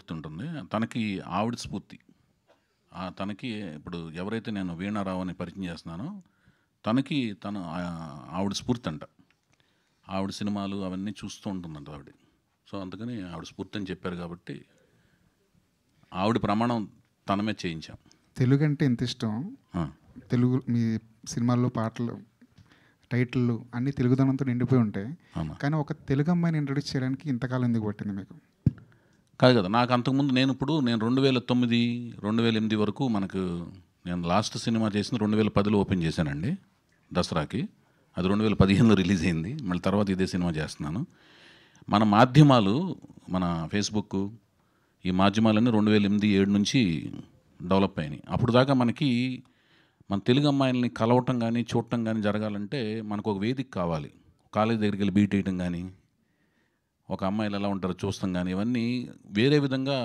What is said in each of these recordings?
స్ఫూర్తి ఉంటుంది. తనకి ఆవిడ స్ఫూర్తి. తనకి ఇప్పుడు ఎవరైతే నేను వీణారావు అని పరిచయం చేస్తున్నానో, తనకి ఆవిడ స్ఫూర్తి అంట. ఆవిడ సినిమాలు అవన్నీ చూస్తూ ఉంటుందంట ఆవిడ. సో, అందుకని ఆవిడ స్ఫూర్తి అని చెప్పారు కాబట్టి, ఆవిడ ప్రమాణం తన మీద చేయించాం. తెలుగు అంటే ఎంత ఇష్టం? తెలుగు మీ సినిమాల్లో పాటలు, టైటిళ్ళు అన్నీ తెలుగుదనంతో నిండిపోయి ఉంటాయి. కానీ ఒక తెలుగు అమ్మాయిని ఇంట్రొడ్యూస్ చేయడానికి ఇంతకాలం ఎందుకు పట్టింది మీకు? కాదు కదా, నాకు అంతకుముందు నేను 2009, 2008 వరకు నేను లాస్ట్ సినిమా చేసింది 2010లో ఓపెన్ చేశానండి దసరాకి. అది 2015లో రిలీజ్ అయింది. మళ్ళీ తర్వాత ఇదే సినిమా చేస్తున్నాను. మన మాధ్యమాలు, మన ఫేస్బుక్, ఈ మాధ్యమాలన్నీ 2008, 2007 నుంచి డెవలప్ అయినాయి. అప్పుడు దాకా మన తెలుగు అమ్మాయిల్ని కలవటం కానీ చూడటం కానీ జరగాలంటే మనకు ఒక వేదిక కావాలి. కాలేజ్ దగ్గరికి వెళ్ళి బీట్ వేయటం కానీ, ఒక అమ్మాయిలు ఎలా ఉంటారో చూస్తాం కానీ, ఇవన్నీ వేరే విధంగా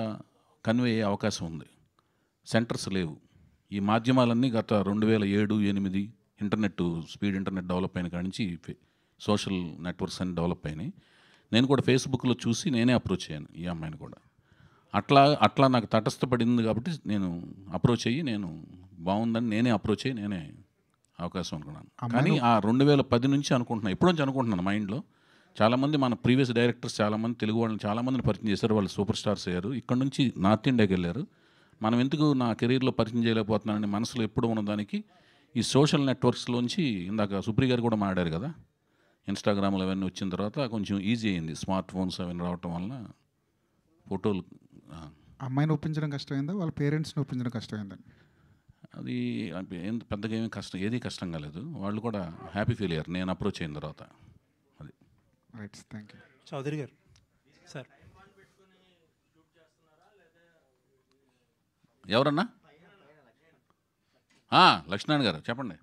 కన్వే అయ్యే అవకాశం ఉంది. సెంటర్స్ లేవు. ఈ మాధ్యమాలన్నీ గత 2007, 2008 స్పీడ్ ఇంటర్నెట్ డెవలప్ అయిన కాడి నుంచి సోషల్ నెట్వర్క్స్ అన్ని డెవలప్ అయినాయి. నేను కూడా ఫేస్బుక్లో చూసి నేనే అప్రోచ్ అయ్యాను ఈ అమ్మాయిని కూడా. అట్లా నాకు తటస్థపడింది కాబట్టి నేను అప్రోచ్ అయ్యి, నేను బాగుందని నేనే అప్రోచ్ అయ్యి నేనే అవకాశం అనుకున్నాను. కానీ ఆ 2010 నుంచి అనుకుంటున్నాను, ఎప్పటి నుంచి అనుకుంటున్నాను మైండ్లో. చాలామంది మన ప్రీవియస్ డైరెక్టర్స్ చాలామంది తెలుగు వాళ్ళని చాలామందిని పరిచయం చేశారు. వాళ్ళు సూపర్ స్టార్స్ అయ్యారు. ఇక్కడ నుంచి నార్త్ ఇండియాకి వెళ్ళారు. మనం ఎందుకు నా కెరీర్లో పరిచయం చేయలేకపోతున్నానని మనసులో ఎప్పుడు ఉన్నదానికి ఈ సోషల్ నెట్వర్క్స్లోంచి, ఇందాక సుప్రియ గారు కూడా మాట్లాడారు కదా, ఇన్స్టాగ్రామ్లు అవన్నీ వచ్చిన తర్వాత కొంచెం ఈజీ అయింది. స్మార్ట్ ఫోన్స్ అవన్నీ రావటం వలన ఫోటోలు. అమ్మాయిని ఒప్పించడం కష్టమైందా, వాళ్ళ పేరెంట్స్ని ఒప్పించడం కష్టమైందా? అది పెద్దగా ఏది కష్టం కాలేదు. వాళ్ళు కూడా హ్యాపీ ఫీల్ అయ్యారు నేను అప్రోచ్ అయిన తర్వాత. అది రైట్, థ్యాంక్ యూ. చౌదరి గారు సార్, ఎవరన్నా? లక్ష్మణ్ గారు చెప్పండి.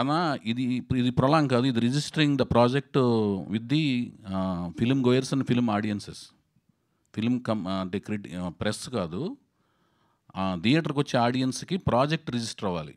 అన్నా, ఇది ప్రొలాంగ్ కాదు, ఇది registering the project with the film goers and film audiences. అంటే ప్రెస్ కాదు, థియేటర్కి వచ్చే ఆడియన్స్కి ప్రాజెక్ట్ రిజిస్టర్ అవ్వాలి.